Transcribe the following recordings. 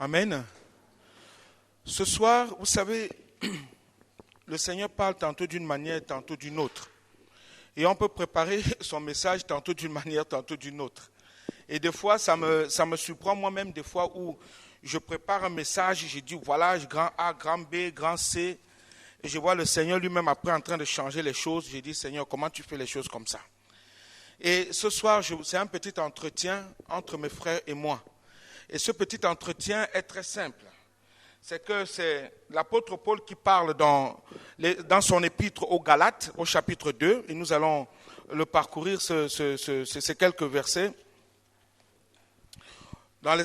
Amen. Ce soir, vous savez, le Seigneur parle tantôt d'une manière, tantôt d'une autre. Et on peut préparer son message tantôt d'une manière, tantôt d'une autre. Et des fois, ça me surprend moi-même, des fois où je prépare un message, je dis voilà, grand A, grand B, grand C. Et je vois le Seigneur lui-même après en train de changer les choses. Je dis, Seigneur, comment tu fais les choses comme ça? Et ce soir, c'est un petit entretien entre mes frères et moi. Et ce petit entretien est très simple. C'est l'apôtre Paul qui parle dans son épître aux Galates, au chapitre 2, et nous allons le parcourir, ces quelques versets. Dans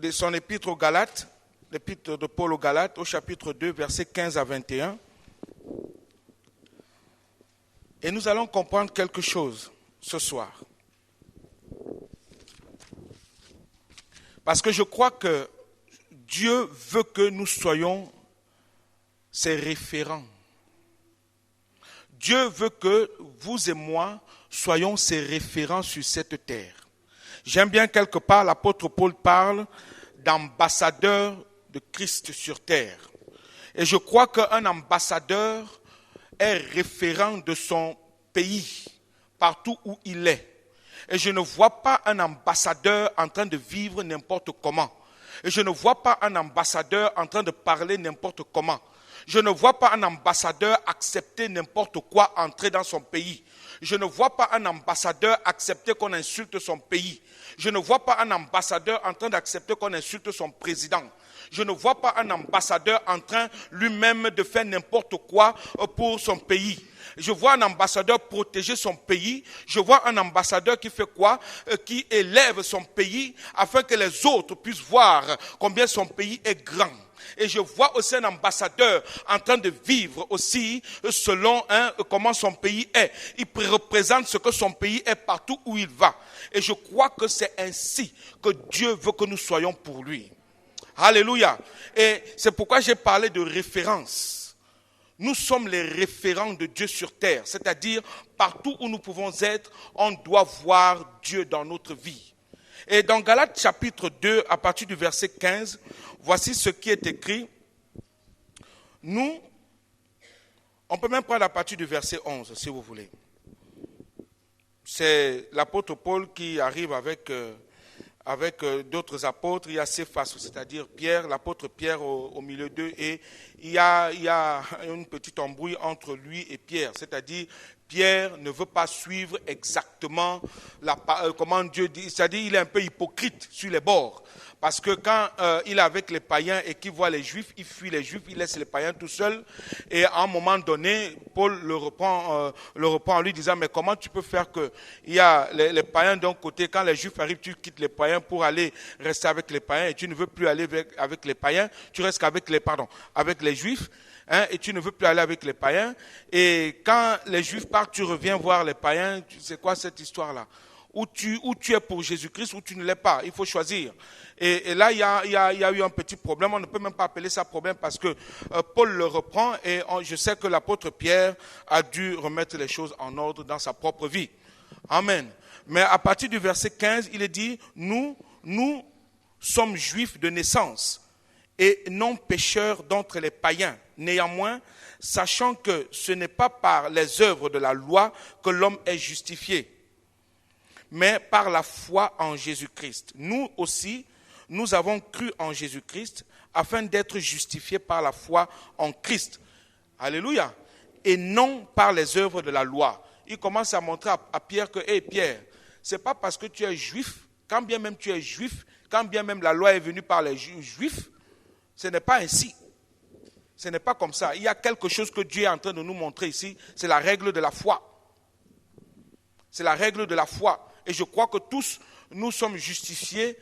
son épître aux Galates, l'épître de Paul aux Galates, au chapitre 2, versets 15 à 21. Et nous allons comprendre quelque chose ce soir. Parce que je crois que Dieu veut que nous soyons ses référents. Dieu veut que vous et moi soyons ses référents sur cette terre. J'aime bien quelque part, l'apôtre Paul parle d'ambassadeur de Christ sur terre. Et je crois qu'un ambassadeur est référent de son pays, partout où il est. Et je ne vois pas un ambassadeur en train de vivre n'importe comment. Et je ne vois pas un ambassadeur en train de parler n'importe comment. Je ne vois pas un ambassadeur accepter n'importe quoi entrer dans son pays. Je ne vois pas un ambassadeur accepter qu'on insulte son pays. Je ne vois pas un ambassadeur en train d'accepter qu'on insulte son président. Je ne vois pas un ambassadeur en train lui-même de faire n'importe quoi pour son pays. Je vois un ambassadeur protéger son pays. Je vois un ambassadeur qui fait quoi? Qui élève son pays afin que les autres puissent voir combien son pays est grand. Et je vois aussi un ambassadeur en train de vivre aussi selon comment son pays est. Il représente ce que son pays est partout où il va. Et je crois que c'est ainsi que Dieu veut que nous soyons pour lui. Alléluia. Et c'est pourquoi j'ai parlé de référence. Nous sommes les référents de Dieu sur terre. C'est-à-dire, partout où nous pouvons être, on doit voir Dieu dans notre vie. Et dans Galates chapitre 2, à partir du verset 15, voici ce qui est écrit. Nous, on peut même prendre à partir du verset 11, si vous voulez. C'est l'apôtre Paul qui arrive avec d'autres apôtres. Il y a Céphas, c'est-à-dire Pierre, l'apôtre Pierre au milieu d'eux. Et il y a une petite embrouille entre lui et Pierre. C'est-à-dire, Pierre ne veut pas suivre exactement comment Dieu dit. C'est-à-dire, il est un peu hypocrite sur les bords. Parce que quand il est avec les païens et qu'il voit les juifs, il fuit les juifs, il laisse les païens tout seuls. Et à un moment donné, Paul le reprend en lui disant, mais comment tu peux faire que il y a les païens d'un côté, quand les juifs arrivent, tu quittes les païens pour aller rester avec les païens et tu ne veux plus aller avec les païens, tu restes avec les juifs. Et tu ne veux plus aller avec les païens. Et quand les juifs partent, tu reviens voir les païens. C'est quoi cette histoire-là? Ou tu es pour Jésus-Christ ou tu ne l'es pas. Il faut choisir. Et là, il y a eu un petit problème. On ne peut même pas appeler ça problème parce que Paul le reprend et je sais que l'apôtre Pierre a dû remettre les choses en ordre dans sa propre vie. Amen. Mais à partir du verset 15, il est dit, nous sommes juifs de naissance et non pécheurs d'entre les païens. Néanmoins, sachant que ce n'est pas par les œuvres de la loi que l'homme est justifié, mais par la foi en Jésus-Christ. Nous aussi, nous avons cru en Jésus-Christ afin d'être justifiés par la foi en Christ. Alléluia. Et non par les œuvres de la loi. Il commence à montrer à Pierre que, Pierre, c'est pas parce que tu es juif, quand bien même tu es juif, quand bien même la loi est venue par les juifs, ce n'est pas ainsi. Ce n'est pas comme ça. Il y a quelque chose que Dieu est en train de nous montrer ici, c'est la règle de la foi. C'est la règle de la foi. Et je crois que tous, nous sommes justifiés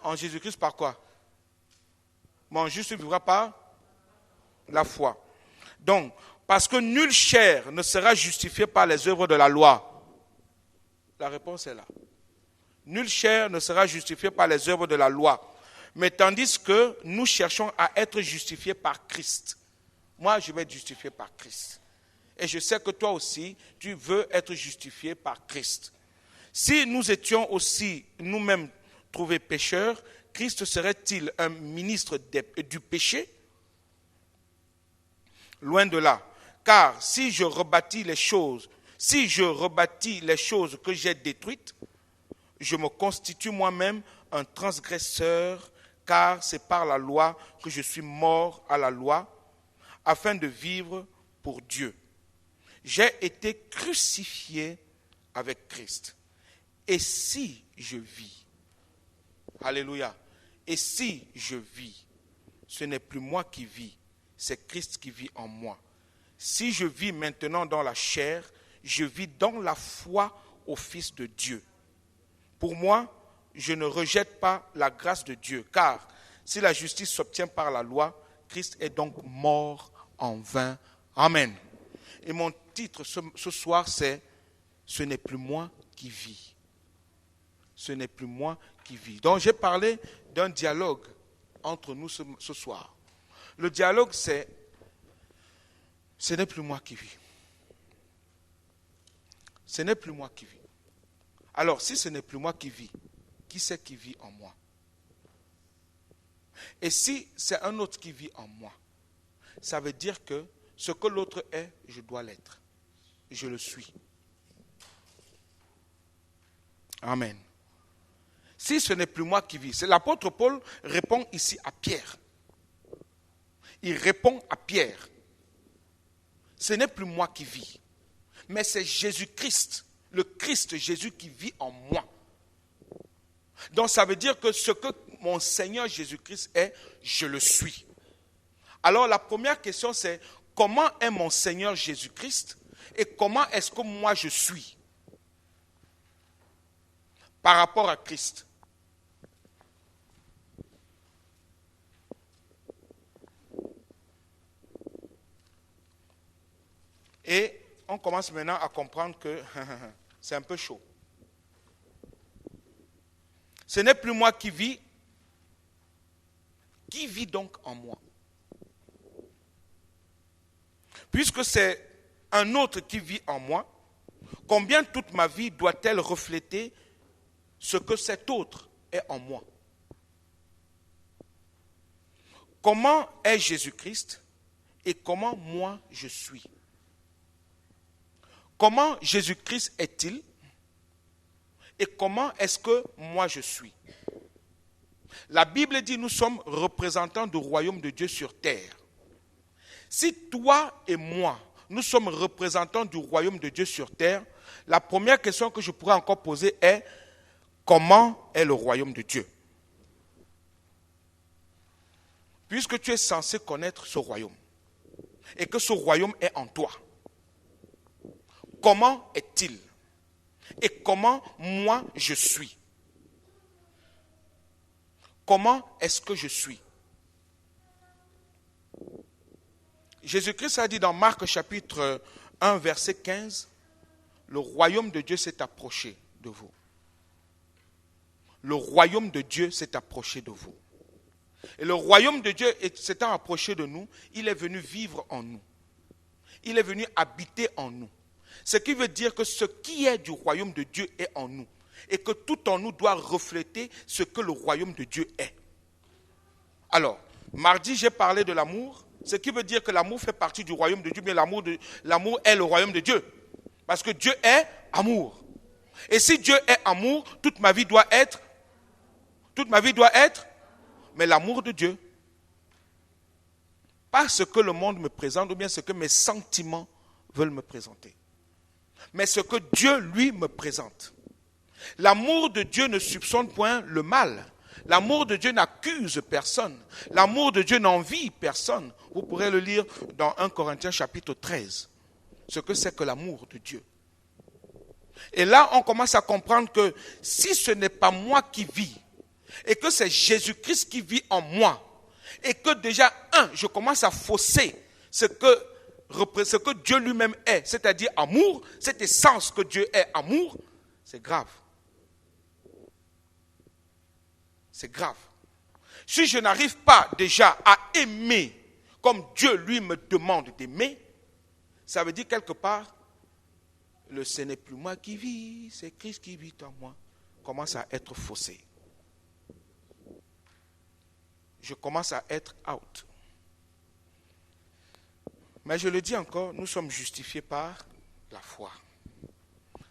en Jésus-Christ par quoi? Mon juste vivra par la foi. Donc, parce que nulle chair ne sera justifiée par les œuvres de la loi. La réponse est là. Nulle chair ne sera justifiée par les œuvres de la loi. Mais tandis que nous cherchons à être justifiés par Christ. Moi, je vais être justifié par Christ. Et je sais que toi aussi, tu veux être justifié par Christ. Si nous étions aussi nous-mêmes trouvés pécheurs, Christ serait-il un ministre du péché? Loin de là. Car si je rebâtis les choses que j'ai détruites, je me constitue moi-même un transgresseur, car c'est par la loi que je suis mort à la loi, afin de vivre pour Dieu. J'ai été crucifié avec Christ. Et si je vis, alléluia, et si je vis, ce n'est plus moi qui vis, c'est Christ qui vit en moi. Si je vis maintenant dans la chair, je vis dans la foi au Fils de Dieu. Pour moi, je ne rejette pas la grâce de Dieu, car si la justice s'obtient par la loi, Christ est donc mort en vain. Amen. Et mon titre ce soir, c'est « Ce n'est plus moi qui vis ». Ce n'est plus moi qui vis. Donc j'ai parlé d'un dialogue entre nous ce soir. Le dialogue, c'est « Ce n'est plus moi qui vis ». Ce n'est plus moi qui vis. Alors, si ce n'est plus moi qui vis, qui c'est qui vit en moi? Et si c'est un autre qui vit en moi, ça veut dire que ce que l'autre est, je dois l'être. Je le suis. Amen. Si ce n'est plus moi qui vis, c'est l'apôtre Paul répond ici à Pierre. Il répond à Pierre. Ce n'est plus moi qui vis, mais c'est Jésus-Christ, le Christ Jésus qui vit en moi. Donc ça veut dire que ce que mon Seigneur Jésus-Christ est, je le suis. Alors la première question c'est, comment est mon Seigneur Jésus-Christ et comment est-ce que moi je suis par rapport à Christ? Et on commence maintenant à comprendre que c'est un peu chaud. Ce n'est plus moi qui vis. Qui vit donc en moi? Puisque c'est un autre qui vit en moi, combien toute ma vie doit-elle refléter ce que cet autre est en moi? Comment est Jésus-Christ et comment moi je suis? Comment Jésus-Christ est-il et comment est-ce que moi je suis? La Bible dit nous sommes représentants du royaume de Dieu sur terre. Si toi et moi, nous sommes représentants du royaume de Dieu sur terre, la première question que je pourrais encore poser est comment est le royaume de Dieu? Puisque tu es censé connaître ce royaume et que ce royaume est en toi. Comment est-il? Et comment moi je suis? Comment est-ce que je suis? Jésus-Christ a dit dans Marc chapitre 1 verset 15, le royaume de Dieu s'est approché de vous. Le royaume de Dieu s'est approché de vous. Et le royaume de Dieu s'étant approché de nous, il est venu vivre en nous. Il est venu habiter en nous. Ce qui veut dire que ce qui est du royaume de Dieu est en nous. Et que tout en nous doit refléter ce que le royaume de Dieu est. Alors, mardi, j'ai parlé de l'amour. Ce qui veut dire que l'amour fait partie du royaume de Dieu. Mais l'amour est le royaume de Dieu. Parce que Dieu est amour. Et si Dieu est amour, toute ma vie doit être. Mais l'amour de Dieu. Pas ce que le monde me présente ou bien ce que mes sentiments veulent me présenter. Mais ce que Dieu, lui, me présente. L'amour de Dieu ne soupçonne point le mal. L'amour de Dieu n'accuse personne. L'amour de Dieu n'envie personne. Vous pourrez le lire dans 1 Corinthiens chapitre 13. Ce que c'est que l'amour de Dieu. Et là, on commence à comprendre que si ce n'est pas moi qui vis, et que c'est Jésus-Christ qui vit en moi, et que déjà, je commence à fausser ce que Dieu lui-même est, c'est-à-dire amour, cette essence que Dieu est amour, c'est grave. C'est grave. Si je n'arrive pas déjà à aimer comme Dieu lui me demande d'aimer, ça veut dire quelque part, ce n'est plus moi qui vis, c'est Christ qui vit en moi, commence à être faussé. je commence à être out. Mais je le dis encore, nous sommes justifiés par la foi.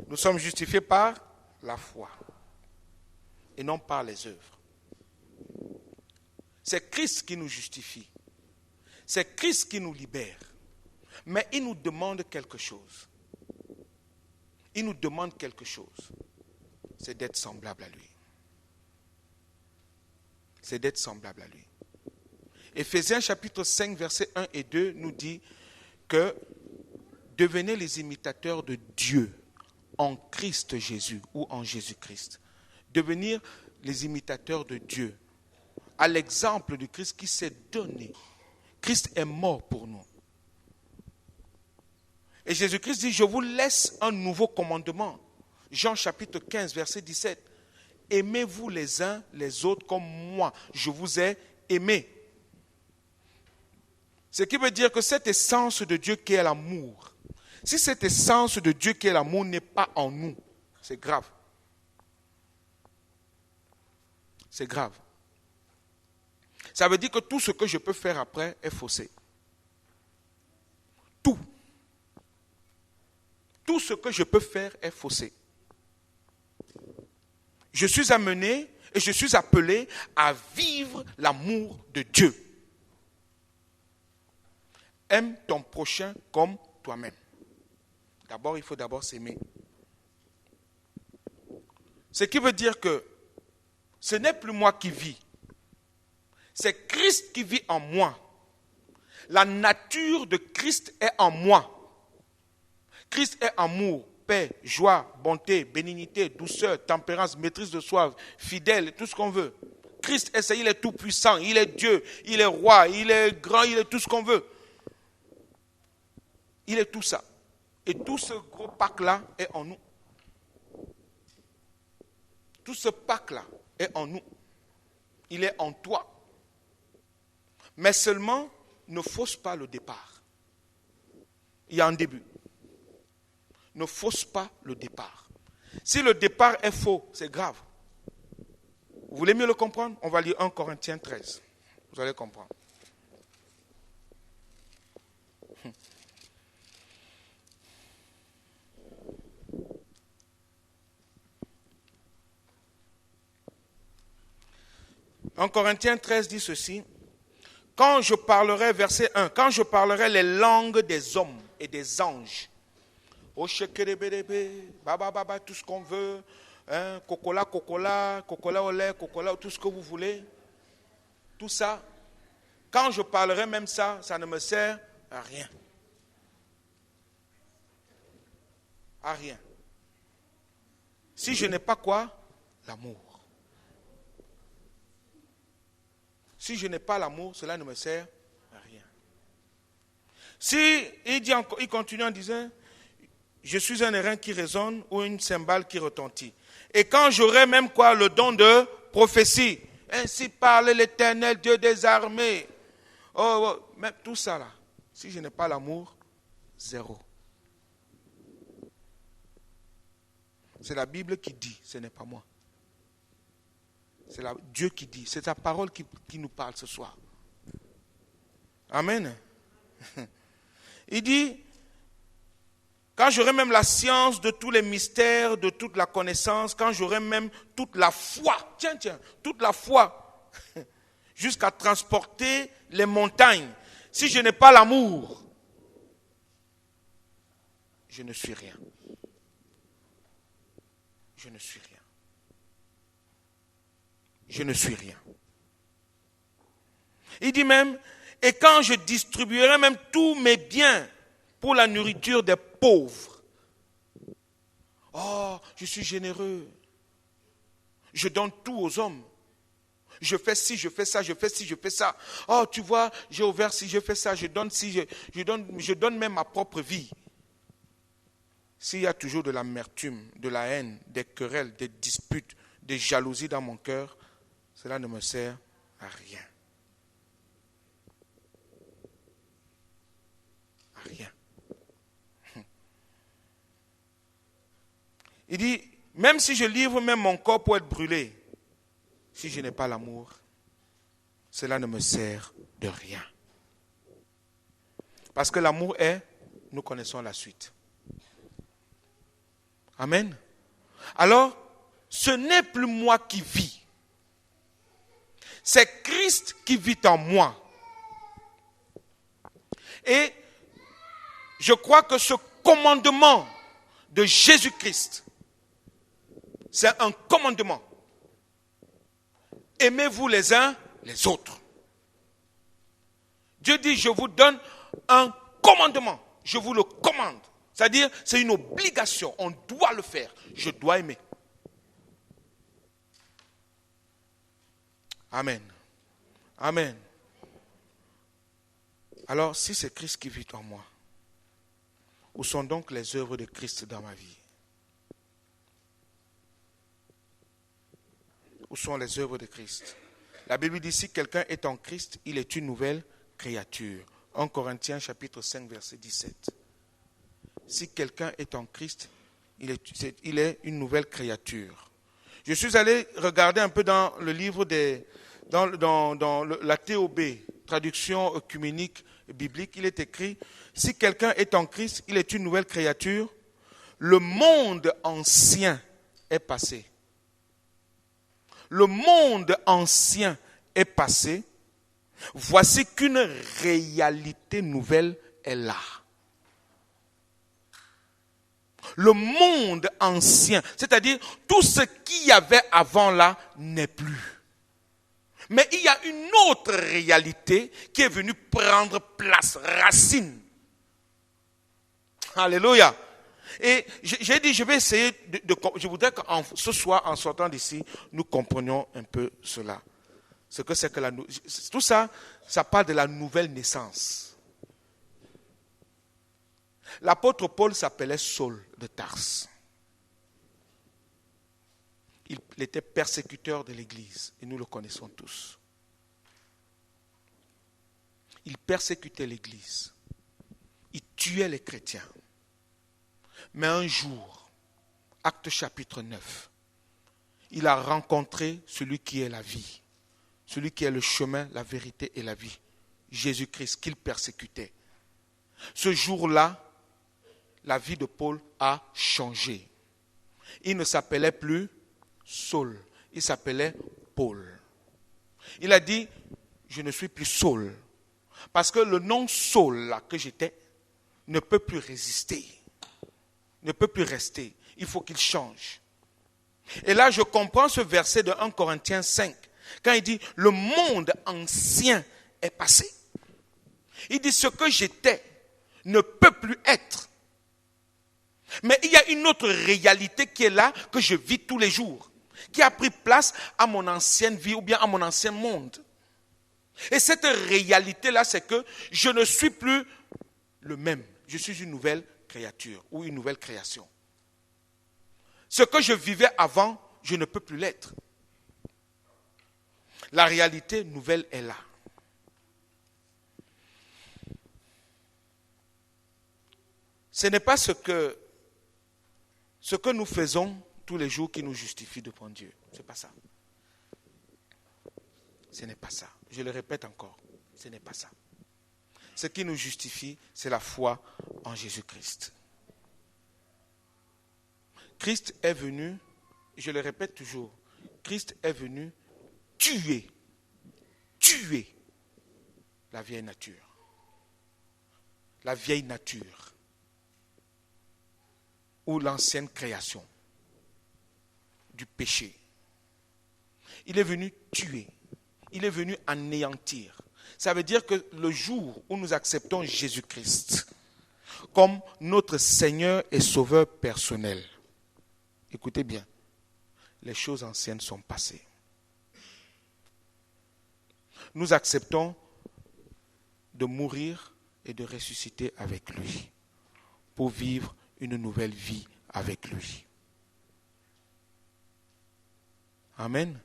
Nous sommes justifiés par la foi et non par les œuvres. C'est Christ qui nous justifie. C'est Christ qui nous libère. Mais il nous demande quelque chose. Il nous demande quelque chose. C'est d'être semblable à lui. C'est d'être semblable à lui. Éphésiens chapitre 5, versets 1 et 2 nous dit que devenez les imitateurs de Dieu en Christ Jésus ou en Jésus-Christ. Devenir les imitateurs de Dieu à l'exemple de Christ qui s'est donné. Christ est mort pour nous. Et Jésus-Christ dit, je vous laisse un nouveau commandement. Jean chapitre 15, verset 17. Aimez-vous les uns les autres comme moi, je vous ai aimés. Ce qui veut dire que cette essence de Dieu qui est l'amour, si cette essence de Dieu qui est l'amour n'est pas en nous, c'est grave. C'est grave. Ça veut dire que tout ce que je peux faire après est faussé. Tout. Tout ce que je peux faire est faussé. Je suis amené et je suis appelé à vivre l'amour de Dieu. Aime ton prochain comme toi-même. D'abord, il faut d'abord s'aimer. Ce qui veut dire que ce n'est plus moi qui vis. C'est Christ qui vit en moi. La nature de Christ est en moi. Christ est amour, paix, joie, bonté, bénignité, douceur, tempérance, maîtrise de soi, fidèle, tout ce qu'on veut. Christ est ça, il est tout puissant, il est Dieu, il est roi, il est grand, il est tout ce qu'on veut. Il est tout ça. Et tout ce gros pack-là est en nous. Tout ce pack-là est en nous. Il est en toi. Mais seulement, ne fausse pas le départ. Il y a un début. Ne fausse pas le départ. Si le départ est faux, c'est grave. Vous voulez mieux le comprendre? On va lire 1 Corinthiens 13. Vous allez comprendre. En Corinthiens 13 dit ceci. Quand je parlerai, verset 1, quand je parlerai les langues des hommes et des anges, tout ce qu'on veut, hein, cocola au lait, cocola, tout ce que vous voulez, tout ça, quand je parlerai même ça, ça ne me sert à rien. À rien. Si je n'ai pas quoi? L'amour. Si je n'ai pas l'amour, cela ne me sert à rien. Si il continue en disant, je suis un airain qui résonne ou une cymbale qui retentit. Et quand j'aurai même quoi, le don de prophétie, ainsi parle l'Éternel, Dieu des armées. Mais tout ça là, si je n'ai pas l'amour, zéro. C'est la Bible qui dit, ce n'est pas moi. C'est Dieu qui dit. C'est sa parole qui nous parle ce soir. Amen. Il dit, quand j'aurai même la science de tous les mystères, de toute la connaissance, quand j'aurai même toute la foi, toute la foi, jusqu'à transporter les montagnes, si je n'ai pas l'amour, je ne suis rien. Je ne suis rien. Je ne suis rien. Il dit même, et quand je distribuerai même tous mes biens pour la nourriture des pauvres. Oh, je suis généreux. Je donne tout aux hommes. Je fais ci, je fais ça, je fais ci, je fais ça. Oh, tu vois, j'ai ouvert ci, je fais ça, je donne ci, je donne même ma propre vie. S'il y a toujours de l'amertume, de la haine, des querelles, des disputes, des jalousies dans mon cœur, cela ne me sert à rien. À rien. Il dit, même si je livre même mon corps pour être brûlé, si je n'ai pas l'amour, cela ne me sert de rien. Parce que l'amour est, nous connaissons la suite. Amen. Alors, ce n'est plus moi qui vis. C'est Christ qui vit en moi. Et je crois que ce commandement de Jésus-Christ, c'est un commandement. Aimez-vous les uns les autres. Dieu dit, je vous donne un commandement. Je vous le commande. C'est-à-dire, c'est une obligation. On doit le faire. Je dois aimer. Amen. Amen. Alors, si c'est Christ qui vit en moi, où sont donc les œuvres de Christ dans ma vie? Où sont les œuvres de Christ? La Bible dit, si quelqu'un est en Christ, il est une nouvelle créature. 1 Corinthiens chapitre 5, verset 17. Si quelqu'un est en Christ, il est une nouvelle créature. Je suis allé regarder un peu dans le livre dans la TOB, traduction œcuménique biblique, il est écrit, si quelqu'un est en Christ, il est une nouvelle créature, le monde ancien est passé. Le monde ancien est passé. Voici qu'une réalité nouvelle est là. Le monde ancien, c'est-à-dire tout ce qu'il y avait avant là, n'est plus. Mais il y a une autre réalité qui est venue prendre place, racine. Alléluia. Et j'ai dit, je vais essayer je voudrais que ce soir, en sortant d'ici, nous comprenions un peu cela. Ce que c'est que tout ça, ça parle de la nouvelle naissance. L'apôtre Paul s'appelait Saul de Tarse. Il était persécuteur de l'Église, et nous le connaissons tous. Il persécutait l'Église. Il tuait les chrétiens. Mais un jour, Actes chapitre 9, il a rencontré celui qui est la vie, celui qui est le chemin, la vérité et la vie, Jésus-Christ, qu'il persécutait. Ce jour-là, la vie de Paul a changé. Il ne s'appelait plus Saul, il s'appelait Paul. Il a dit, je ne suis plus Saul, parce que le nom Saul là que j'étais ne peut plus résister, ne peut plus rester. Il faut qu'il change. Et là, je comprends ce verset de 1 Corinthiens 5, quand il dit, le monde ancien est passé. Il dit, ce que j'étais ne peut plus être. Mais il y a une autre réalité qui est là, que je vis tous les jours, qui a pris place à mon ancienne vie ou bien à mon ancien monde. Et cette réalité-là, c'est que je ne suis plus le même. Je suis une nouvelle créature ou une nouvelle création. Ce que je vivais avant, je ne peux plus l'être. La réalité nouvelle est là. Ce n'est pas ce que nous faisons tous les jours qui nous justifie devant Dieu. Ce n'est pas ça. Ce n'est pas ça. Je le répète encore. Ce n'est pas ça. Ce qui nous justifie, c'est la foi en Jésus-Christ. Christ est venu, je le répète toujours, Christ est venu tuer la vieille nature. La vieille nature. Ou l'ancienne création du péché. Il est venu tuer. Il est venu anéantir. Ça veut dire que le jour où nous acceptons Jésus-Christ comme notre Seigneur et Sauveur personnel, écoutez bien, les choses anciennes sont passées. Nous acceptons de mourir et de ressusciter avec lui pour vivre une nouvelle vie avec lui. Amen.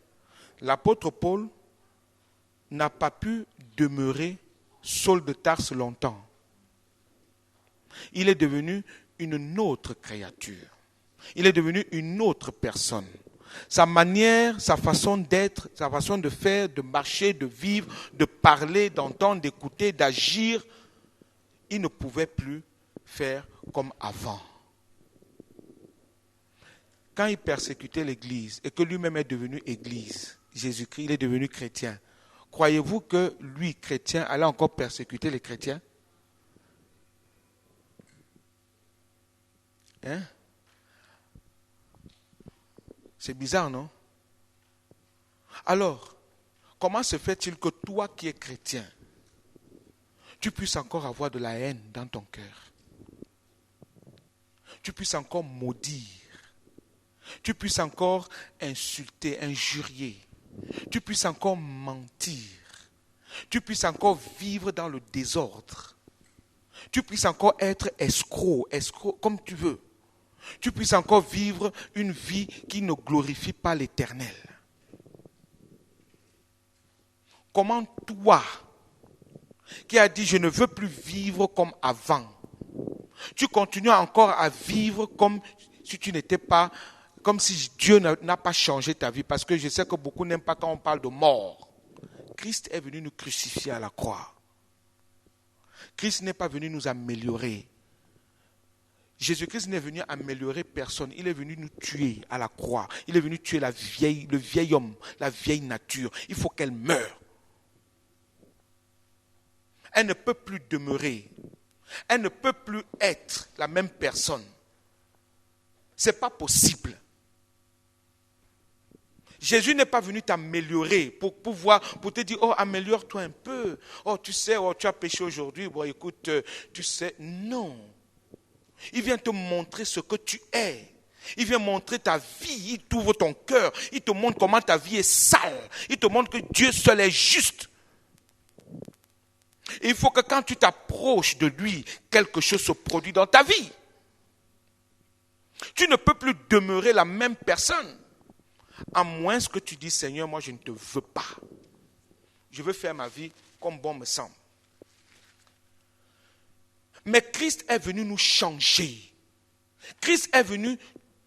L'apôtre Paul n'a pas pu demeurer Saul de Tarse longtemps. Il est devenu une autre créature. Il est devenu une autre personne. sa manière, sa façon d'être, sa façon de faire, de marcher, de vivre, de parler, d'entendre, d'écouter, d'agir, il ne pouvait plus faire comme avant. Quand il persécutait l'Église et que lui-même est devenu Église, Jésus-Christ, il est devenu chrétien, croyez-vous que lui, chrétien, allait encore persécuter les chrétiens? Hein? C'est bizarre, non? Alors, comment se fait-il que toi qui es chrétien, tu puisses encore avoir de la haine dans ton cœur? Tu puisses encore maudire? Tu puisses encore insulter, injurier? Tu puisses encore mentir? Tu puisses encore vivre dans le désordre? Tu puisses encore être escroc comme tu veux? Tu puisses encore vivre une vie qui ne glorifie pas l'Éternel? Comment toi, qui as dit je ne veux plus vivre comme avant, tu continues encore à vivre comme si tu n'étais pas, comme si Dieu n'a pas changé ta vie? Parce que je sais que beaucoup n'aiment pas quand on parle de mort. Christ est venu nous crucifier à la croix. Christ n'est pas venu nous améliorer. Jésus-Christ n'est venu améliorer personne. Il est venu nous tuer à la croix. Il est venu tuer le vieil homme, la vieille nature. Il faut qu'elle meure. Elle ne peut plus demeurer. Elle ne peut plus être la même personne. Ce n'est pas possible. Jésus n'est pas venu t'améliorer pour te dire, oh, améliore-toi un peu. Oh, tu sais, oh, tu as péché aujourd'hui. Bon, écoute, tu sais. Non. Il vient te montrer ce que tu es. Il vient montrer ta vie. Il t'ouvre ton cœur. Il te montre comment ta vie est sale. Il te montre que Dieu seul est juste. Et il faut que quand tu t'approches de lui, quelque chose se produit dans ta vie. Tu ne peux plus demeurer la même personne. À moins que tu dis, Seigneur, moi je ne te veux pas. Je veux faire ma vie comme bon me semble. Mais Christ est venu nous changer. Christ est venu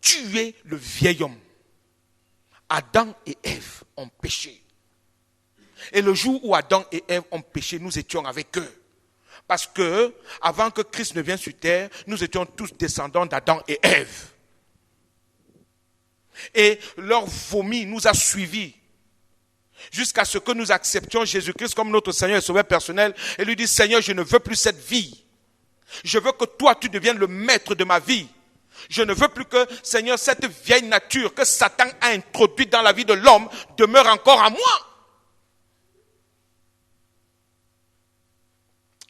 tuer le vieil homme. Adam et Ève ont péché. Et le jour où Adam et Ève ont péché, nous étions avec eux. Parce que, avant que Christ ne vienne sur terre, nous étions tous descendants d'Adam et Ève. Et leur vomi nous a suivis. Jusqu'à ce que nous acceptions Jésus-Christ comme notre Seigneur et Sauveur personnel. Et lui dit, Seigneur, je ne veux plus cette vie. Je veux que toi, tu deviennes le maître de ma vie. Je ne veux plus que, Seigneur, cette vieille nature que Satan a introduite dans la vie de l'homme demeure encore à moi.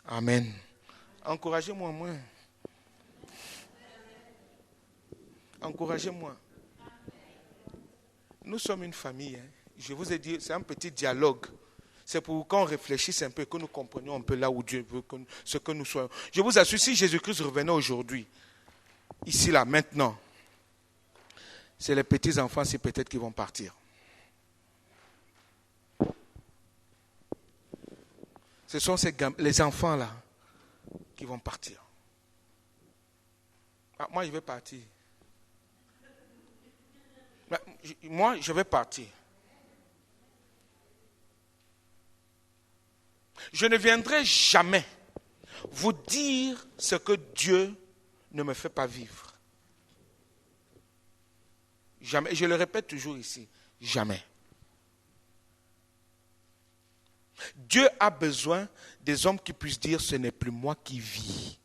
Amen. Encouragez-moi, moi. Encouragez-moi. Nous sommes une famille. Je vous ai dit, c'est un petit dialogue. C'est pour qu'on réfléchisse un peu, que nous comprenions un peu là où Dieu veut ce que nous soyons. Je vous assure, si Jésus-Christ revenait aujourd'hui, ici, là, maintenant, c'est les petits-enfants, c'est peut-être qui vont partir. Ce sont les enfants là qui vont partir. Ah, moi, je vais partir. Moi, je vais partir. Je ne viendrai jamais vous dire ce que Dieu ne me fait pas vivre. Jamais. Je le répète toujours ici. Jamais. Dieu a besoin des hommes qui puissent dire, ce n'est plus moi qui vis.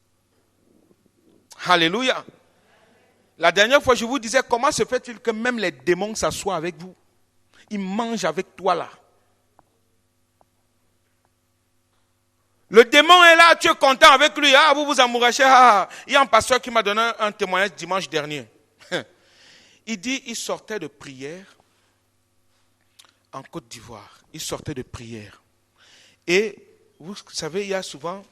Alléluia. La dernière fois, je vous disais, comment se fait-il que même les démons s'assoient avec vous? Ils mangent avec toi là. Le démon est là, tu es content avec lui. Ah, vous vous amourachez. Ah. Il y a un pasteur qui m'a donné un témoignage dimanche dernier. Il dit, il sortait de prière en Côte d'Ivoire. Il sortait de prière. Et vous savez, il y a souvent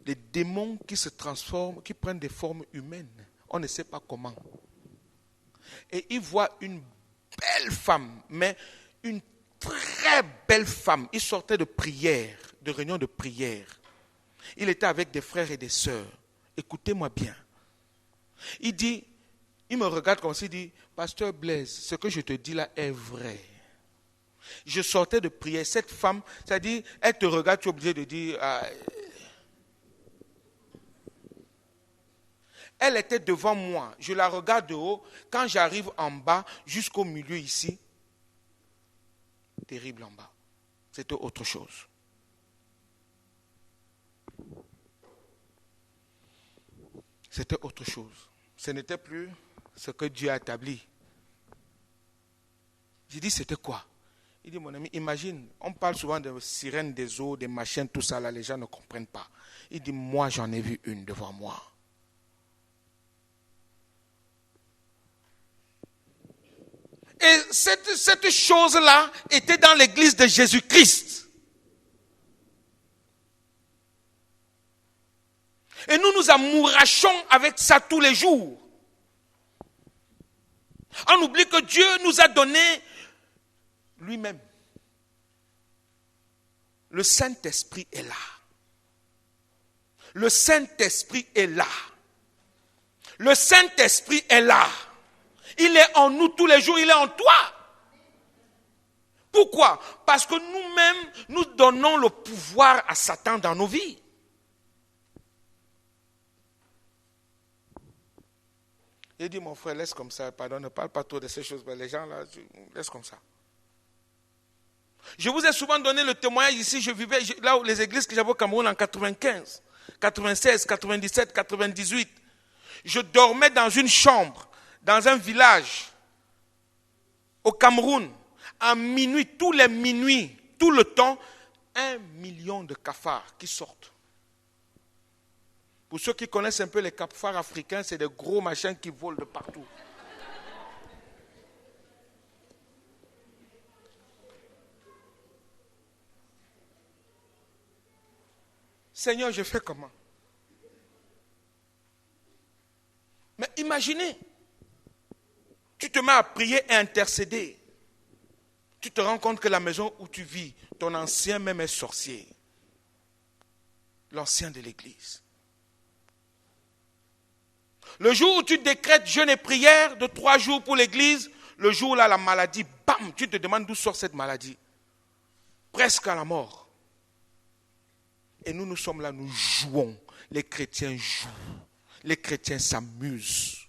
des démons qui se transforment, qui prennent des formes humaines. On ne sait pas comment. Et il voit une belle femme, mais une très belle femme. Il sortait de prière, de réunion de prière. Il était avec des frères et des sœurs. Écoutez-moi bien. Il dit, Il me regarde comme s'il dit, Pasteur Blaise, ce que je te dis là est vrai. Je sortais de prière, cette femme, c'est-à-dire, elle te regarde, tu es obligé de dire, elle était devant moi, je la regarde de haut, quand j'arrive en bas, jusqu'au milieu ici, terrible en bas. C'était autre chose. C'était autre chose. Ce n'était plus ce que Dieu a établi. J'ai dit, c'était quoi? Il dit, mon ami, imagine, on parle souvent de sirènes des eaux, des machines, tout ça, là, les gens ne comprennent pas. Il dit, moi, j'en ai vu une devant moi. Et cette chose-là était dans l'église de Jésus-Christ. Et nous nous amourachons avec ça tous les jours. On oublie que Dieu nous a donné lui-même. Le Saint-Esprit est là. Le Saint-Esprit est là. Le Saint-Esprit est là. Il est en nous tous les jours, il est en toi. Pourquoi? Parce que nous-mêmes, nous donnons le pouvoir à Satan dans nos vies. Il dit, mon frère, laisse comme ça, pardon, ne parle pas trop de ces choses, mais les gens là, laisse comme ça. Je vous ai souvent donné le témoignage ici, je vivais là où les églises que j'avais au Cameroun en 95, 96, 97, 98. Je dormais dans une chambre, dans un village, au Cameroun, à minuit, tous les minuits, tout le temps, 1 million de cafards qui sortent. Pour ceux qui connaissent un peu les cafards africains, c'est des gros machins qui volent de partout. Seigneur, je fais comment? Mais imaginez, tu te mets à prier et intercéder. Tu te rends compte que la maison où tu vis, ton ancien même est sorcier. L'ancien de l'église. Le jour où tu décrètes jeûne et prière de 3 jours pour l'église, le jour là, la maladie, bam, tu te demandes d'où sort cette maladie. Presque à la mort. Et nous sommes là, nous jouons. Les chrétiens jouent. Les chrétiens s'amusent.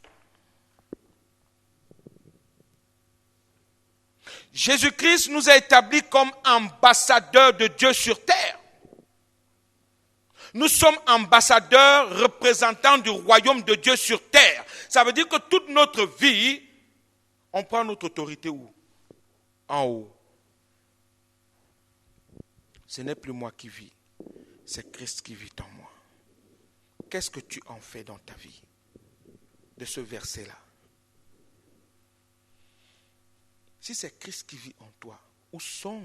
Jésus-Christ nous a établis comme ambassadeurs de Dieu sur terre. Nous sommes ambassadeurs, représentants du royaume de Dieu sur terre. Ça veut dire que toute notre vie, on prend notre autorité où? En haut. Ce n'est plus moi qui vis, c'est Christ qui vit en moi. Qu'est-ce que tu en fais dans ta vie de ce verset-là? Si c'est Christ qui vit en toi, où sont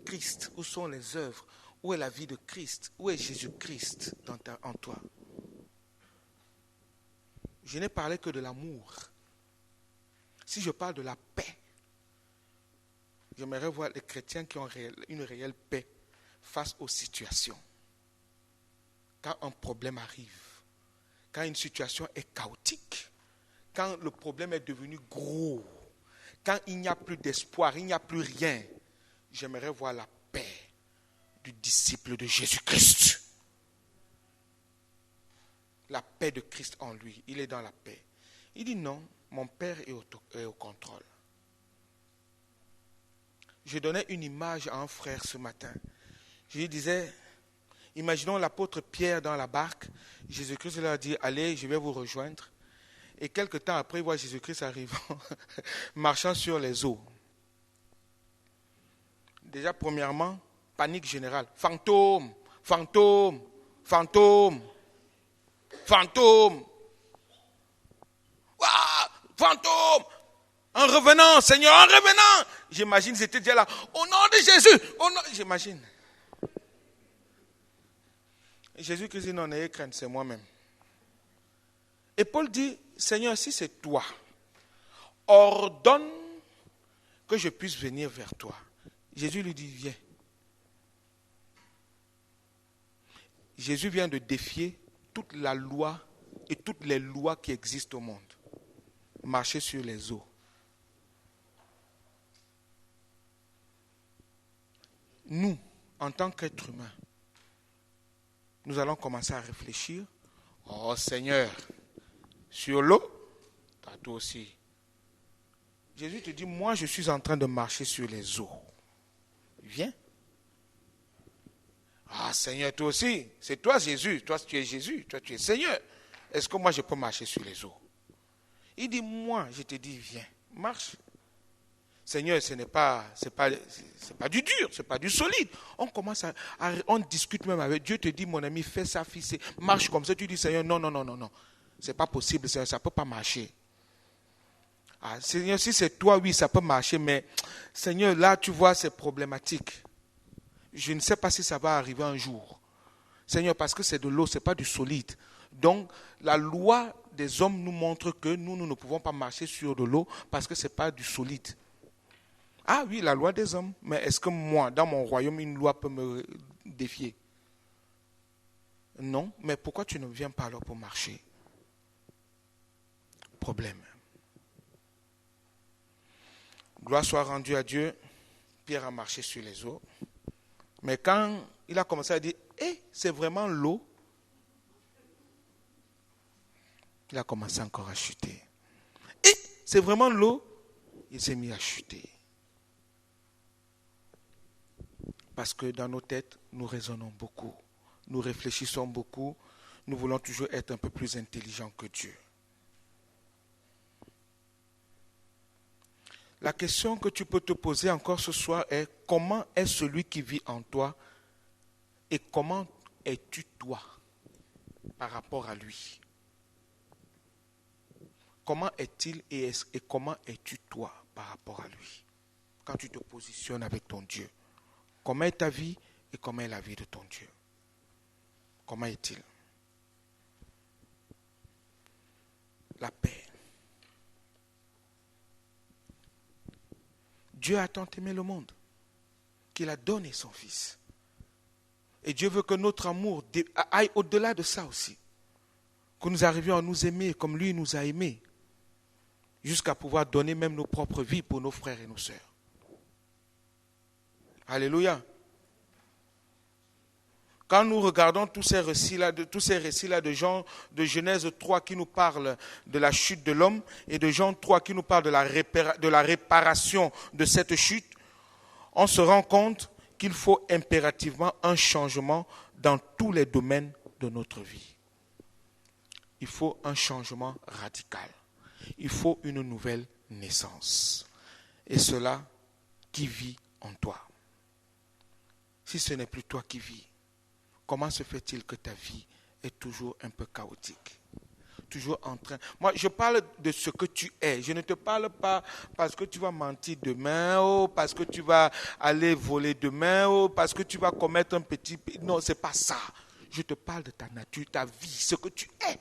Christ? Où sont les œuvres? Où est la vie de Christ? Où est Jésus-Christ en toi? Je n'ai parlé que de l'amour. Si je parle de la paix, j'aimerais voir les chrétiens qui ont une réelle paix face aux situations. Quand un problème arrive, quand une situation est chaotique, quand le problème est devenu gros, quand il n'y a plus d'espoir, il n'y a plus rien, j'aimerais voir la paix du disciple de Jésus-Christ. La paix de Christ en lui, il est dans la paix. Il dit non, mon Père est au contrôle. Je donnais une image à un frère ce matin. Je lui disais, imaginons l'apôtre Pierre dans la barque. Jésus-Christ leur a dit, allez, je vais vous rejoindre. Et quelque temps après, il voit Jésus-Christ arrivant, marchant sur les eaux. Déjà, premièrement, panique générale. Fantôme, fantôme, fantôme, fantôme. Ouah, fantôme. En revenant, Seigneur, en revenant. J'imagine, ils étaient déjà là. Au nom de Jésus. J'imagine. Jésus-Christ dit, non, n'ayez crainte, c'est moi-même. Et Paul dit, Seigneur, si c'est toi, ordonne que je puisse venir vers toi. Jésus lui dit, viens. Jésus vient de défier toute la loi et toutes les lois qui existent au monde. marcher sur les eaux. Nous, en tant qu'êtres humains, nous allons commencer à réfléchir. Oh Seigneur, sur l'eau, toi aussi. Jésus te dit, moi je suis en train de marcher sur les eaux. Viens. Ah Seigneur, toi aussi, c'est toi Jésus, toi tu es Jésus, toi tu es Seigneur. Est-ce que moi je peux marcher sur les eaux? Il dit, moi je te dis, viens, marche. Seigneur, c'est pas du dur, c'est pas du solide. On discute même avec Dieu, te dit, mon ami, fais ça, fils, marche comme ça. Tu dis, Seigneur, non. C'est pas possible, Seigneur, ça ne peut pas marcher. Ah, Seigneur, si c'est toi, oui, ça peut marcher, mais Seigneur, là, tu vois, c'est problématique. Je ne sais pas si ça va arriver un jour. Seigneur, parce que c'est de l'eau, ce n'est pas du solide. Donc, la loi des hommes nous montre que nous ne pouvons pas marcher sur de l'eau parce que ce n'est pas du solide. Ah oui, la loi des hommes. Mais est-ce que moi, dans mon royaume, une loi peut me défier? Non. Mais pourquoi tu ne viens pas alors pour marcher? Problème. Gloire soit rendue à Dieu. Pierre a marché sur les eaux. Mais quand il a commencé à dire, c'est vraiment l'eau, il a commencé encore à chuter. C'est vraiment l'eau, il s'est mis à chuter. Parce que dans nos têtes, nous raisonnons beaucoup. Nous réfléchissons beaucoup. Nous voulons toujours être un peu plus intelligents que Dieu. La question que tu peux te poser encore ce soir est, comment est celui qui vit en toi et comment es-tu toi par rapport à lui? Comment est-il et comment es-tu toi par rapport à lui? Quand tu te positionnes avec ton Dieu. Comment est ta vie et comment est la vie de ton Dieu? Comment est-il? La paix. Dieu a tant aimé le monde qu'il a donné son Fils. Et Dieu veut que notre amour aille au-delà de ça aussi. Que nous arrivions à nous aimer comme lui nous a aimés. Jusqu'à pouvoir donner même nos propres vies pour nos frères et nos sœurs. Alléluia. Quand nous regardons tous ces récits-là de Jean, de Genèse 3 qui nous parlent de la chute de l'homme et de Jean 3 qui nous parlent de la réparation de cette chute, on se rend compte qu'il faut impérativement un changement dans tous les domaines de notre vie. Il faut un changement radical. Il faut une nouvelle naissance. Et cela qui vit en toi. Si ce n'est plus toi qui vis, comment se fait-il que ta vie est toujours un peu chaotique? Toujours en train... Moi, je parle de ce que tu es. Je ne te parle pas parce que tu vas mentir demain, ou parce que tu vas aller voler demain, ou parce que tu vas commettre un petit... Non, ce n'est pas ça. Je te parle de ta nature, ta vie, ce que tu es.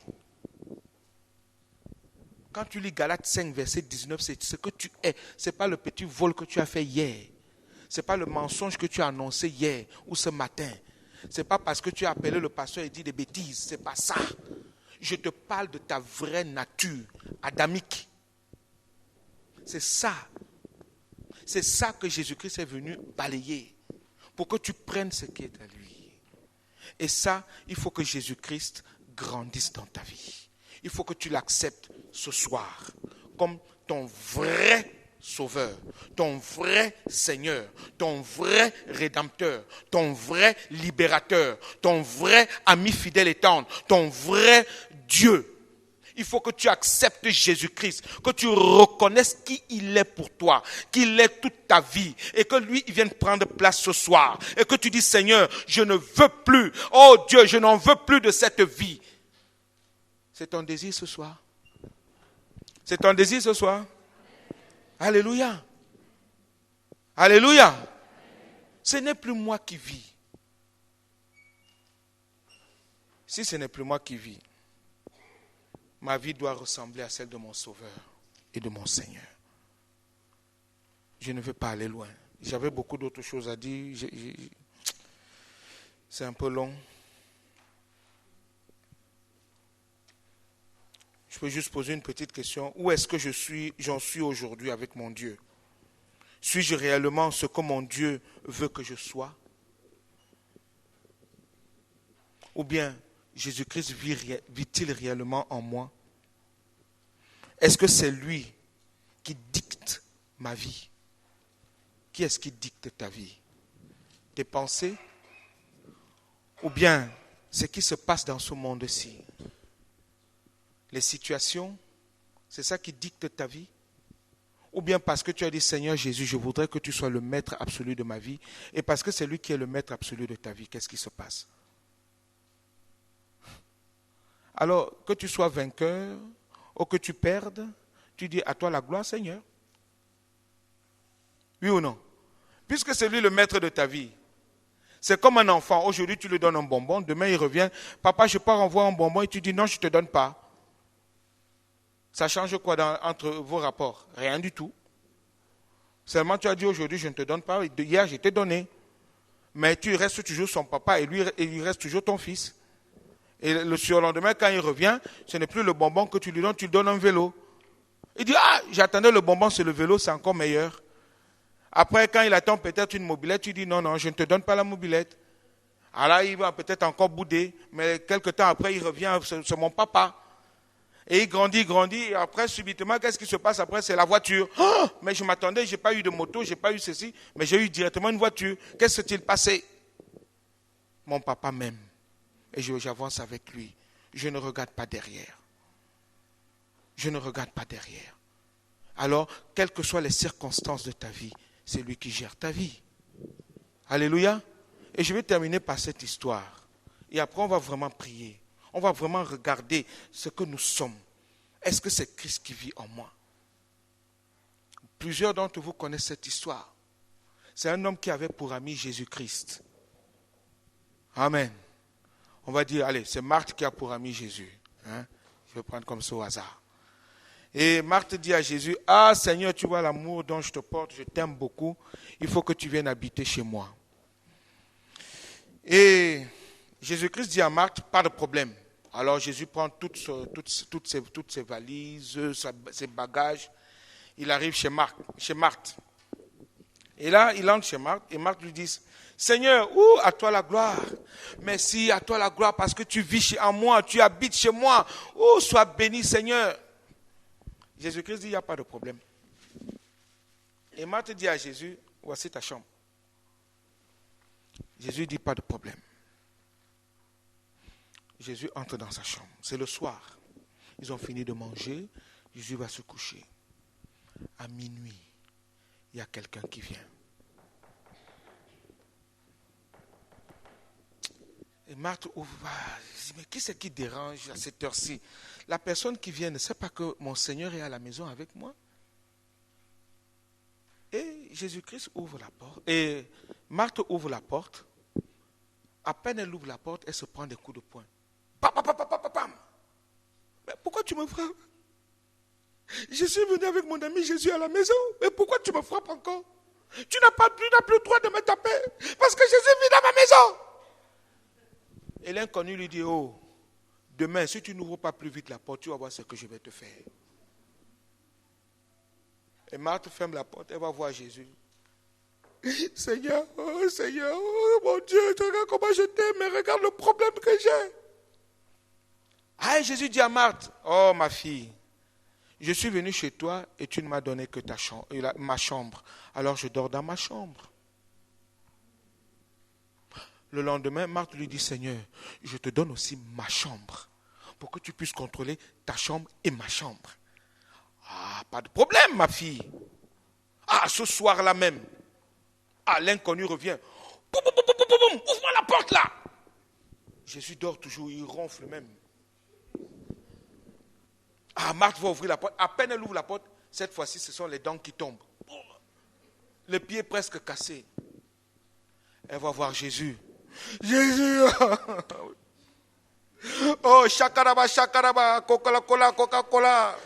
Quand tu lis Galates 5, verset 19, c'est ce que tu es. Ce n'est pas le petit vol que tu as fait hier. Ce n'est pas le mensonge que tu as annoncé hier ou ce matin. Ce n'est pas parce que tu as appelé le pasteur et dit des bêtises. Ce n'est pas ça. Je te parle de ta vraie nature adamique. C'est ça. C'est ça que Jésus-Christ est venu balayer. Pour que tu prennes ce qui est à lui. Et ça, il faut que Jésus-Christ grandisse dans ta vie. Il faut que tu l'acceptes ce soir comme ton vrai Sauveur, ton vrai Seigneur, ton vrai Rédempteur, ton vrai Libérateur, ton vrai ami fidèle et tendre, ton vrai Dieu. Il faut que tu acceptes Jésus-Christ, que tu reconnaisses qui il est pour toi, qu'il est toute ta vie et que lui, il vienne prendre place ce soir. Et que tu dis, Seigneur, je ne veux plus, oh Dieu, je n'en veux plus de cette vie. C'est ton désir ce soir? C'est ton désir ce soir? Alléluia. Alléluia. Ce n'est plus moi qui vis. Si ce n'est plus moi qui vis, ma vie doit ressembler à celle de mon Sauveur et de mon Seigneur. Je ne veux pas aller loin. J'avais beaucoup d'autres choses à dire. C'est un peu long. Je peux juste poser une petite question. Où est-ce que j'en suis aujourd'hui avec mon Dieu? Suis-je réellement ce que mon Dieu veut que je sois? Ou bien Jésus-Christ vit-il réellement en moi? Est-ce que c'est lui qui dicte ma vie? Qui est-ce qui dicte ta vie? Tes pensées? Ou bien ce qui se passe dans ce monde-ci? Les situations, c'est ça qui dicte ta vie? Ou bien parce que tu as dit, Seigneur Jésus, je voudrais que tu sois le maître absolu de ma vie, et parce que c'est lui qui est le maître absolu de ta vie, qu'est-ce qui se passe? Alors, que tu sois vainqueur, ou que tu perdes, tu dis, à toi la gloire, Seigneur. Oui ou non? Puisque c'est lui le maître de ta vie. C'est comme un enfant. Aujourd'hui, tu lui donnes un bonbon. Demain, il revient. Papa, je pars en voir un bonbon. Et tu dis, non, je ne te donne pas. Ça change quoi entre vos rapports? Rien du tout. Seulement, tu as dit aujourd'hui, je ne te donne pas. Hier, je t'ai donné. Mais tu restes toujours son papa et lui, il reste toujours ton fils. Et le surlendemain, quand il revient, ce n'est plus le bonbon que tu lui donnes un vélo. Il dit, ah, j'attendais le bonbon, c'est le vélo, c'est encore meilleur. Après, quand il attend peut-être une mobilette, tu dis, non, non, je ne te donne pas la mobilette. Alors, il va peut-être encore bouder, mais quelque temps après, il revient, c'est mon papa. Et il grandit, et après, subitement, qu'est-ce qui se passe après? C'est la voiture. Oh, mais je m'attendais, je n'ai pas eu de moto, je n'ai pas eu ceci, mais j'ai eu directement une voiture. Qu'est-ce qui s'est-il passé? Mon papa m'aime. Et j'avance avec lui. Je ne regarde pas derrière. Je ne regarde pas derrière. Alors, quelles que soient les circonstances de ta vie, c'est lui qui gère ta vie. Alléluia. Et je vais terminer par cette histoire. Et après, on va vraiment prier. On va vraiment regarder ce que nous sommes. Est-ce que c'est Christ qui vit en moi? Plusieurs d'entre vous connaissent cette histoire. C'est un homme qui avait pour ami Jésus-Christ. Amen. On va dire, allez, c'est Marthe qui a pour ami Jésus. Hein? Je vais prendre comme ça au hasard. Et Marthe dit à Jésus, ah Seigneur, tu vois l'amour dont je te porte, je t'aime beaucoup, il faut que tu viennes habiter chez moi. Et Jésus-Christ dit à Marthe, pas de problème. Alors Jésus prend toutes ses valises, ses bagages, il arrive chez Marthe. Et là, il entre chez Marthe, et Marthe lui dit, Seigneur, à toi la gloire. Merci, à toi la gloire, parce que tu vis en moi, tu habites chez moi. Sois béni, Seigneur. Jésus-Christ dit, il n'y a pas de problème. Et Marthe dit à Jésus, voici ta chambre. Jésus dit, pas de problème. Jésus entre dans sa chambre. C'est le soir. Ils ont fini de manger. Jésus va se coucher. À minuit, il y a quelqu'un qui vient. Et Marthe ouvre, dit, mais qui c'est qui dérange à cette heure-ci? La personne qui vient ne sait pas que mon Seigneur est à la maison avec moi. Et Jésus-Christ ouvre la porte. Et Marthe ouvre la porte. À peine elle ouvre la porte, elle se prend des coups de poing. Pam, pam, pam, pam, pam, pam. Mais pourquoi tu me frappes? Je suis venu avec mon ami Jésus à la maison. Mais pourquoi tu me frappes encore? Tu n'as plus le droit de me taper. Parce que Jésus vit dans ma maison. Et l'inconnu lui dit, demain, si tu n'ouvres pas plus vite la porte, tu vas voir ce que je vais te faire. Et Marthe ferme la porte, elle va voir Jésus. Seigneur, mon Dieu, regarde comment je t'aime, mais regarde le problème que j'ai. Ah, Jésus dit à Marthe, oh ma fille, je suis venu chez toi et tu ne m'as donné que ma chambre. Alors je dors dans ma chambre. Le lendemain, Marthe lui dit, Seigneur, je te donne aussi ma chambre pour que tu puisses contrôler ta chambre et ma chambre. Ah, pas de problème, ma fille. Ah, ce soir-là même. Ah, l'inconnu revient. Boum, boum, boum, boum, boum, ouvre-moi la porte là. Jésus dort toujours, il ronfle même. Ah, Marthe va ouvrir la porte. À peine elle ouvre la porte, cette fois-ci, ce sont les dents qui tombent. Le pied presque cassé. Elle va voir Jésus. Jésus. Oh, shakaraba, shakaraba, Coca-Cola, Coca-Cola.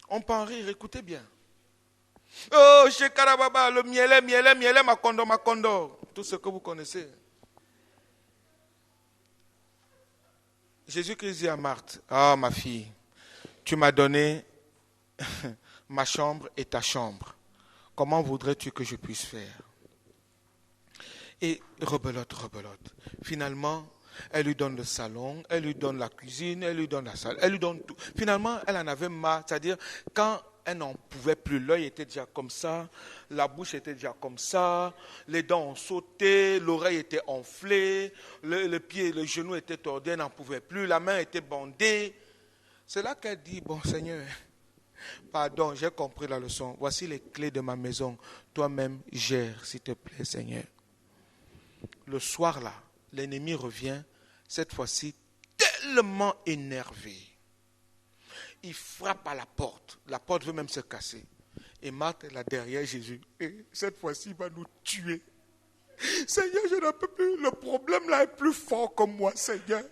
On peut en rire, écoutez bien. Oh, shakarababa, le mielé, macondo. Tout ce que vous connaissez. Jésus-Christ dit à Marthe, ah ma fille, tu m'as donné ma chambre et ta chambre. Comment voudrais-tu que je puisse faire? Et rebelote. Finalement, elle lui donne le salon, elle lui donne la cuisine, elle lui donne la salle, elle lui donne tout. Finalement, elle en avait marre, c'est-à-dire quand elle n'en pouvait plus, l'œil était déjà comme ça, la bouche était déjà comme ça, les dents ont sauté, l'oreille était enflée, le pied, le genou était tordu, elle n'en pouvait plus, la main était bandée. C'est là qu'elle dit, bon Seigneur, pardon, j'ai compris la leçon, voici les clés de ma maison, toi-même gère s'il te plaît Seigneur. Le soir là, l'ennemi revient, cette fois-ci tellement énervé. Il frappe à la porte veut même se casser. Et Marthe est là derrière Jésus. Et cette fois-ci, il va nous tuer. Seigneur, je n'en peux plus. Le problème là est plus fort que moi, Seigneur.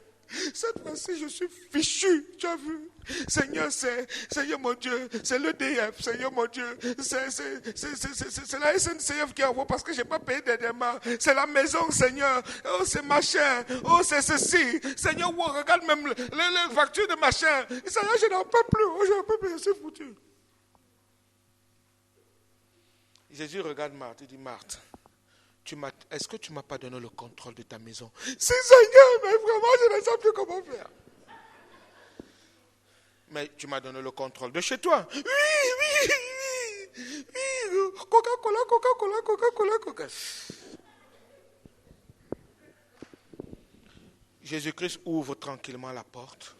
Cette fois-ci, je suis fichu, tu as vu. Seigneur, Seigneur mon Dieu, c'est l'EDF, Seigneur mon Dieu, c'est la SNCF qui envoie parce que je n'ai pas payé dernièrement. C'est la maison, Seigneur. Oh, c'est machin. Oh, c'est ceci. Seigneur, oh, regarde même les factures de machin. Seigneur, je n'en peux plus. Oh, je n'en peux plus, c'est foutu. Jésus regarde Marthe, il dit, Marthe, est-ce que tu ne m'as pas donné le contrôle de ta maison? Si Seigneur, mais vraiment je ne sais plus comment faire. Mais tu m'as donné le contrôle de chez toi. Oui. Coca-Cola. Jésus-Christ ouvre tranquillement la porte.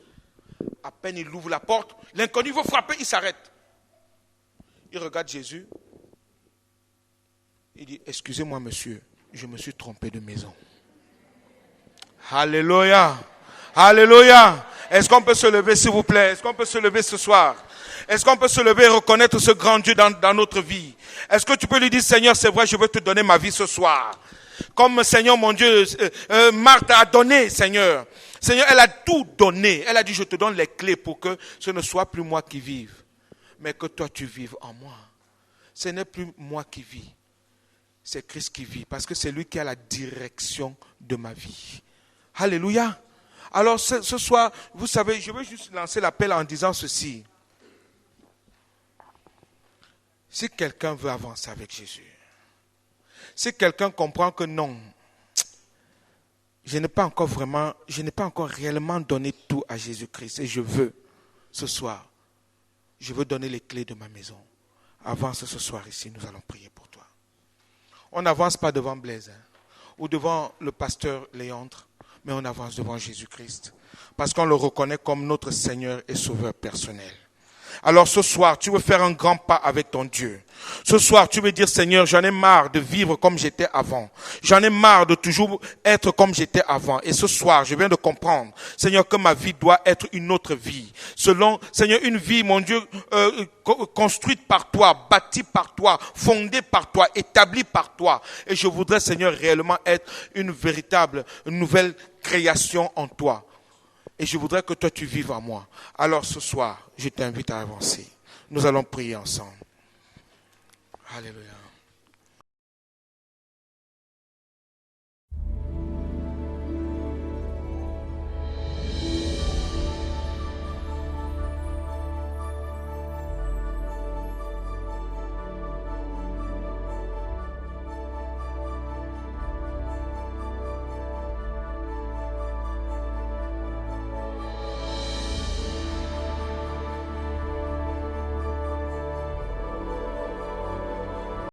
À peine il ouvre la porte, l'inconnu veut frapper, il s'arrête. Il regarde Jésus. Il dit, excusez-moi monsieur, je me suis trompé de maison. Alléluia. Est-ce qu'on peut se lever s'il vous plaît? Est-ce qu'on peut se lever ce soir? Est-ce qu'on peut se lever et reconnaître ce grand Dieu dans notre vie? Est-ce que tu peux lui dire, Seigneur, c'est vrai, je veux te donner ma vie ce soir. Comme Seigneur mon Dieu, Marthe a donné, Seigneur. Seigneur, elle a tout donné. Elle a dit, je te donne les clés pour que ce ne soit plus moi qui vive, mais que toi tu vives en moi. Ce n'est plus moi qui vis. C'est Christ qui vit, parce que c'est lui qui a la direction de ma vie. Alléluia. Alors ce soir, vous savez, je veux juste lancer l'appel en disant ceci. Si quelqu'un veut avancer avec Jésus, si quelqu'un comprend que non, je n'ai pas encore réellement donné tout à Jésus-Christ et je veux, ce soir, je veux donner les clés de ma maison. Avance ce soir ici, nous allons prier pour toi. On n'avance pas devant Blaise ou devant le pasteur Léandre, mais on avance devant Jésus-Christ parce qu'on le reconnaît comme notre Seigneur et Sauveur personnel. Alors ce soir, tu veux faire un grand pas avec ton Dieu. Ce soir, tu veux dire, Seigneur, j'en ai marre de vivre comme j'étais avant. J'en ai marre de toujours être comme j'étais avant. Et ce soir, je viens de comprendre, Seigneur, que ma vie doit être une autre vie. Selon, Seigneur, une vie, mon Dieu, construite par toi, bâtie par toi, fondée par toi, établie par toi. Et je voudrais, Seigneur, réellement être une véritable nouvelle création en toi. Et je voudrais que toi tu vives en moi. Alors ce soir, je t'invite à avancer. Nous allons prier ensemble. Alléluia.